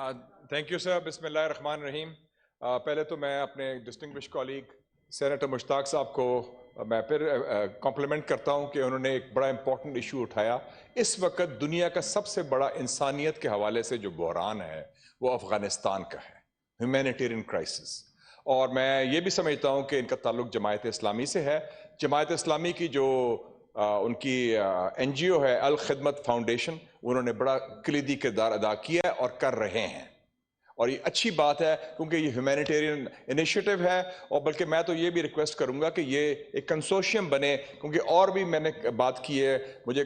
Thank you sir. بسم اللہ الرحمن الرحیم. پہلے تو میں اپنے ڈسٹنگوش کولیگ سینیٹر مشتاق صاحب کو میں پھر کمپلیمنٹ کرتا ہوں کہ انہوں نے ایک بڑا امپورٹنٹ ایشو اٹھایا. اس وقت دنیا کا سب سے بڑا انسانیت کے حوالے سے جو بحران ہے وہ افغانستان کا ہے, ہیومینیٹیرین کرائسس. اور میں یہ بھی سمجھتا ہوں کہ ان کا تعلق جماعت اسلامی سے ہے. جماعت اسلامی کی جو ان کی این جی او ہے الخدمت فاؤنڈیشن, انہوں نے بڑا کلیدی کردار ادا کیا ہے اور کر رہے ہیں, اور یہ اچھی بات ہے کیونکہ یہ ہیومینیٹیرین انیشیٹو ہے. اور بلکہ میں تو یہ بھی ریکویسٹ کروں گا کہ یہ ایک کنسورشیم بنے, کیونکہ اور بھی میں نے بات کی ہے, مجھے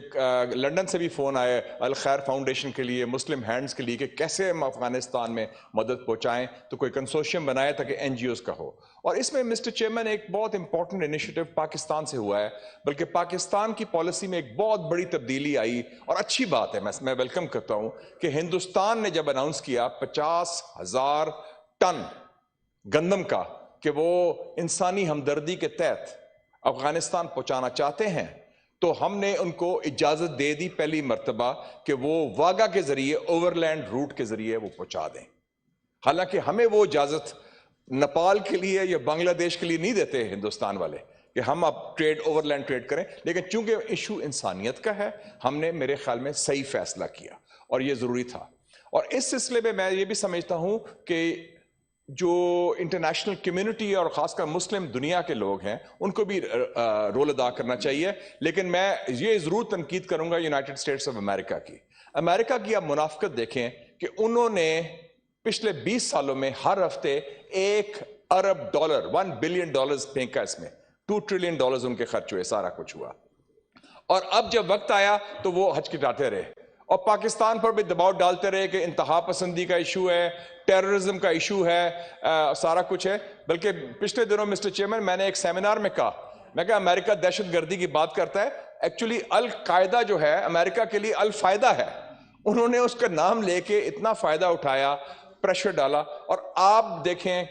لنڈن سے بھی فون آئے الخیر فاؤنڈیشن کے لیے, مسلم ہینڈز کے لیے کہ کیسے ہم افغانستان میں مدد پہنچائیں, تو کوئی کنسورشیم بنائے تاکہ این جی اوز کا ہو. اور اس میں مسٹر چیئرمین ایک بہت امپورٹنٹ انیشیٹو پاکستان سے ہوا ہے, بلکہ پاکستان کی پالیسی میں ایک بہت بڑی تبدیلی آئی اور اچھی بات ہے. میں ویلکم کرتا ہوں کہ ہندوستان نے جب اناؤنس کیا 50,000 ٹن گندم کا کہ وہ انسانی ہمدردی کے تحت افغانستان پہنچانا چاہتے ہیں, تو ہم نے ان کو اجازت دے دی پہلی مرتبہ کہ وہ واگا کے ذریعے اوورلینڈ روٹ کے ذریعے وہ پہنچا دیں. حالانکہ ہمیں وہ اجازت نیپال کے لیے یا بنگلہ دیش کے لیے نہیں دیتے ہندوستان والے کہ ہم اب ٹریڈ اوورلینڈ ٹریڈ کریں, لیکن چونکہ ایشو انسانیت کا ہے ہم نے میرے خیال میں صحیح فیصلہ کیا اور یہ ضروری تھا. اور اس سلسلے میں یہ بھی سمجھتا ہوں کہ جو انٹرنیشنل کمیونٹی اور خاص کر مسلم دنیا کے لوگ ہیں ان کو بھی رول ادا کرنا چاہیے. لیکن میں یہ ضرور تنقید کروں گا یونائٹڈ اسٹیٹس آف امریکہ کی. امریکہ کی آپ منافقت دیکھیں کہ انہوں نے پچھلے 20 سالوں میں ہر ہفتے $1 ارب 1 بلین ڈالرز پھینکا, اس میں $2 ٹریلین ان کے خرچ ہوئے, سارا کچھ ہوا. اور اب جب وقت آیا تو وہ ہچ کٹاتے رہے اور پاکستان پر بھی دباؤ ڈالتے رہے کہ انتہا پسندی کا ایشو ہے, ٹیررزم کا ایشو ہے, سارا کچھ ہے. بلکہ پچھلے دنوں مسٹر چیئرمین میں نے ایک سیمینار میں کہا, میں کہا امریکہ دہشت گردی کی بات کرتا ہے, ایکچولی القاعدہ جو ہے امریکہ کے لیے الفائدہ ہے. انہوں نے اس کا نام لے کے اتنا فائدہ اٹھایا, پریشر ڈالا. اور آپ دیکھیں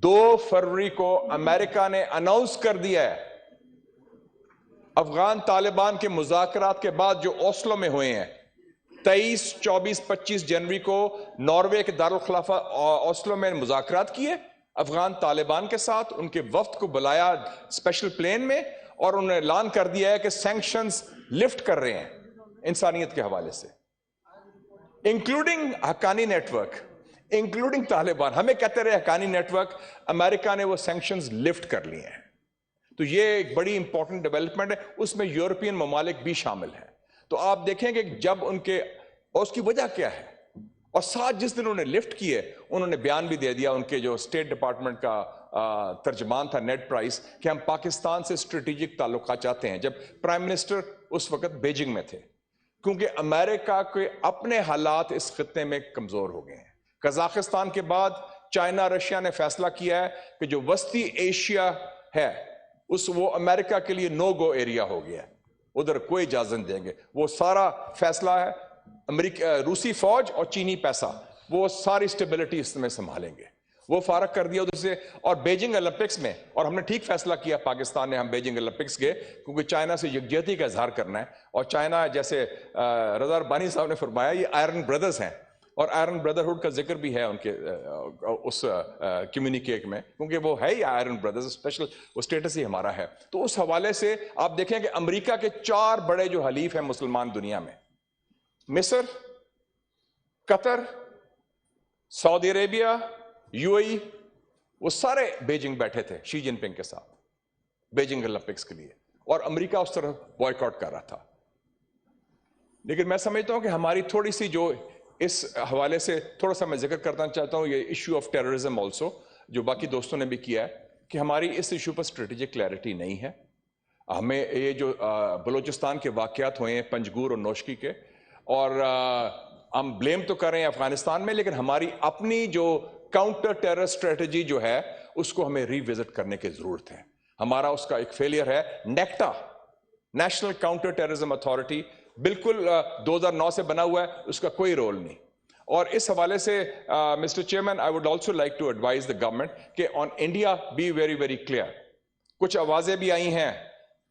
2 فروری کو امریکہ نے اناؤنس کر دیا ہے افغان طالبان کے مذاکرات کے بعد جو اوسلو میں ہوئے ہیں, 23, 24, 25 جنوری کو ناروے کے دارالخلافہ اوسلو میں مذاکرات کیے افغان طالبان کے ساتھ. ان کے وفد کو بلایا اسپیشل پلین میں اور انہوں نے اعلان کر دیا ہے کہ سینکشنز لفٹ کر رہے ہیں انسانیت کے حوالے سے, including Haqqani network, including Taliban. ہمیں کہتے رہے حقانی نیٹ ورک, امریکہ نے وہ سینکشنز لفٹ کر لیے ہیں. تو یہ ایک بڑی امپورٹنٹ ڈیولپمنٹ ہے, اس میں یورپین ممالک بھی شامل ہیں. تو آپ دیکھیں کہ جب ان کے, اور اس کی وجہ کیا ہے, اور ساتھ جس دن انہوں نے لفٹ کیے انہوں نے بیان بھی دے دیا, ان کے جو اسٹیٹ ڈپارٹمنٹ کا ترجمان تھا نیڈ پرائس, کہ ہم پاکستان سے اسٹریٹجک تعلقات چاہتے ہیں, جب پرائم منسٹر اس وقت بیجنگ میں تھے, کیونکہ امریکہ کے اپنے حالات اس خطے میں کمزور ہو گئے ہیں. قزاقستان کے بعد چائنا رشیا نے فیصلہ کیا ہے کہ جو وسطی ایشیا ہے وہ امریکہ کے لیے نو گو ایریا ہو گیا ہے, ادھر کوئی اجازت نہیں دیں گے. وہ سارا فیصلہ ہے روسی فوج اور چینی پیسہ, وہ ساری اسٹیبلٹی اس میں سنبھالیں گے. وہ فارغ کر دیا ادھر سے. اور بیجنگ اولمپکس میں, اور ہم نے ٹھیک فیصلہ کیا پاکستان نے, ہم بیجنگ اولمپکس گئے کیونکہ چائنا سے یکجہتی کا اظہار کرنا ہے. اور چائنا, جیسے رضا ربانی صاحب نے فرمایا, یہ آئرن بردرز ہیں, اور آئرن بردرہڈ کا ذکر بھی ہے ان کے اس کمیونیکیٹ میں, کیونکہ وہ ہے ہی آئرن بردرز, اسپیشل وہ اسٹیٹس ہی ہمارا ہے. تو اس حوالے سے آپ دیکھیں کہ امریکہ کے 4 بڑے جو حلیف ہیں مسلمان دنیا میں, مصر, قطر, سعودی عربیہ, یو اے ای, وہ سارے بیجنگ بیٹھے تھے شی جن پنگ کے ساتھ بیجنگ اولمپکس کے لیے, اور امریکہ اس طرح بوائیکاٹ کر رہا تھا. لیکن میں سمجھتا ہوں کہ ہماری تھوڑی سی جو اس حوالے سے تھوڑا سا میں ذکر کرنا چاہتا ہوں, یہ ایشو آف ٹیررزم آلسو, جو باقی دوستوں نے بھی کیا ہے, کہ ہماری اس ایشو پر اسٹریٹجک کلیئرٹی نہیں ہے. ہمیں یہ جو بلوچستان کے واقعات ہوئے ہیں پنجگور اور نوشکی کے, اور ہم بلیم تو کر رہے ہیں افغانستان میں, لیکن ہماری اپنی جو کاؤنٹر ٹیرر اسٹریٹجی جو ہے اس کو ہمیں ری وزٹ کرنے کی ضرورت ہے. ہمارا اس کا ایک فیلئر ہے. NACTA, national counter terrorism authority, بالکل 2009 سے بنا ہوا ہے, اس کا کوئی رول نہیں. اور اس حوالے سے mister chairman, I would also like to advise the government کہ on India be very very clear. کچھ آوازیں بھی آئی ہیں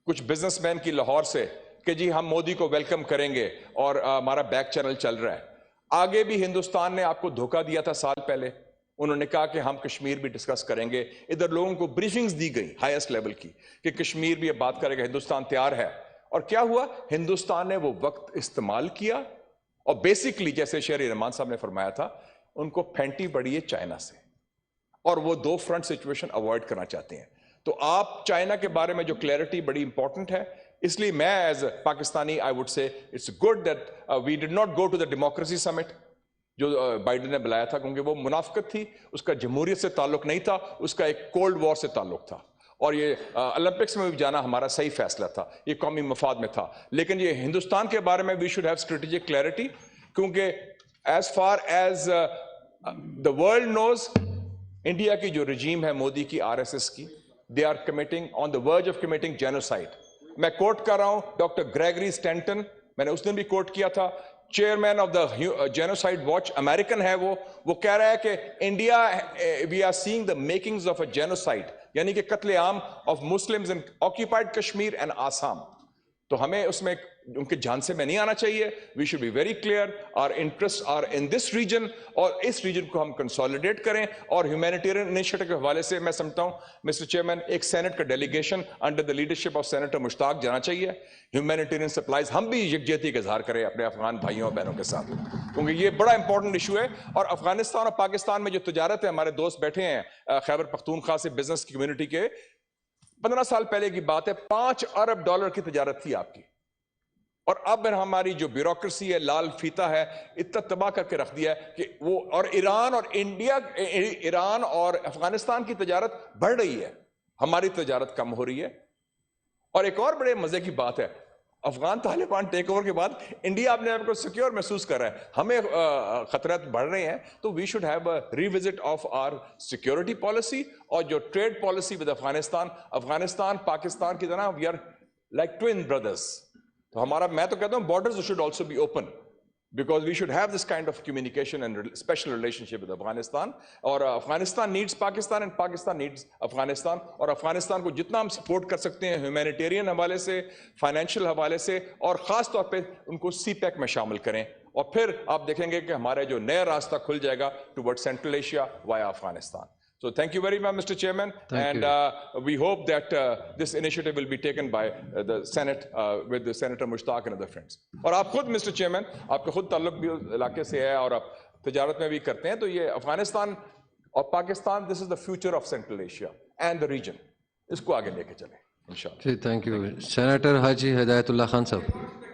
کچھ بزنس مین کی لاہور سے کہ جی ہم مودی کو ویلکم کریں گے اور ہمارا بیک چینل چل رہا ہے. آگے بھی ہندوستان نے آپ کو دھوکہ دیا تھا سال پہلے, انہوں نے کہا کہ ہم کشمیر بھی ڈسکس کریں گے, ادھر لوگوں کو بریفنگز دی گئی ہائیسٹ لیول کی کہ کشمیر بھی اب بات کرے گا, ہندوستان تیار ہے. اور کیا ہوا, ہندوستان نے وہ وقت استعمال کیا اور بیسکلی جیسے شہری رحمان صاحب نے فرمایا تھا, ان کو پھینٹی پڑی ہے چائنا سے, اور وہ دو فرنٹ سچویشن اوائڈ کرنا چاہتے ہیں. تو آپ چائنا کے بارے میں جو کلیئرٹی بڑی امپورٹنٹ ہے, اس لیے میں as a Pakistani I would say it's good that we did not go to the democracy summit جو بائیڈن نے بلایا تھا, کیونکہ وہ منافقت تھی, اس کا جمہوریت سے تعلق نہیں تھا, اس کا ایک کولڈ وار سے تعلق تھا. اور یہ اولمپکس میں بھی جانا ہمارا صحیح فیصلہ تھا, یہ قومی مفاد میں تھا. لیکن یہ ہندوستان کے بارے میں we should have strategic clarity, کیونکہ as far as the world knows, India کی جو رجیم ہے مودی کی, آر ایس ایس کی, they are committing on the verge of committing genocide. میں کوٹ کر رہا ہوں ڈاکٹر گریگری اسٹینٹن, میں نے اس دن بھی کوٹ کیا تھا, chairman of the genocide watch, American ہے وہ کہہ رہا ہے کہ India we are seeing the makings of a genocide, یعنی کہ قتل عام of Muslims in occupied Kashmir and Assam. تو ہمیں اس میں ان کے جان سے میں نہیں آنا چاہیے. We should be very clear, our interest are in this region, اور اس ریجن کو ہم کنسولیڈیٹ کریں. اور ہیومینیٹیرین انیشیٹو کے حوالے سے میں سمجھتا ہوں مسٹر چیئرمین, ایک سینٹ کا delegation under the leadership of senator Mushtaq جانا چاہیے. ہیومینیٹیرین سپلائز, ہم بھی یکجہتی کا اظہار کریں اپنے افغان بھائیوں اور بہنوں کے ساتھ, کیونکہ یہ بڑا امپورٹنٹ ایشو ہے. اور افغانستان اور پاکستان میں جو تجارت ہے, ہمارے دوست بیٹھے ہیں خیبر پختونخوا سے بزنس کی کمیونٹی کے, 15 سال پہلے کی بات ہے, $5 ارب کی تجارت تھی آپ کی, اور اب ہماری جو بیوروکریسی ہے, لال فیتا ہے, اتنا تباہ کر کے رکھ دیا ہے کہ وہ, اور ایران اور انڈیا, ایران اور افغانستان کی تجارت بڑھ رہی ہے, ہماری تجارت کم ہو رہی ہے. اور ایک اور بڑے مزے کی بات ہے, افغان طالبان ٹیک اوور کے بعد انڈیا اپنے آپ کو سیکیور محسوس کر رہا ہے, ہمیں خطرات بڑھ رہے ہیں. تو we should have a revisit of our security policy, اور جو trade policy with Afghanistan Pakistan کی طرح, we are like twin brothers. تو ہمارا, میں تو کہتا ہوں borders should also be open, because we should have this kind of communication and special relationship with Afghanistan. اور Afghanistan needs Pakistan and Pakistan needs Afghanistan. اور افغانستان کو جتنا ہم سپورٹ کر سکتے ہیں ہیومینیٹیرین حوالے سے, فائنینشیل حوالے سے, اور خاص طور پہ ان کو سی پیک میں شامل کریں, اور پھر آپ دیکھیں گے کہ ہمارے جو نیا راستہ کھل جائے گا toward central Asia via Afghanistan. So thank you very much, Mr. Chairman, and we hope that this initiative will be taken by the Senate with the Senator Mushtaq and other friends. اور آپ خود Mr. Chairman, آپ کا خود تعلق بھی علاقے سے ہے اور آپ تجارت میں بھی کرتے ہیں, تو یہ افغانستان اور Pakistan, this is the future of Central Asia and the region, اس کو آگے لے کے چلیں انشاءاللہ. جی, تھینک یو. سینیٹر حاجی ہدایت اللہ خان صاحب.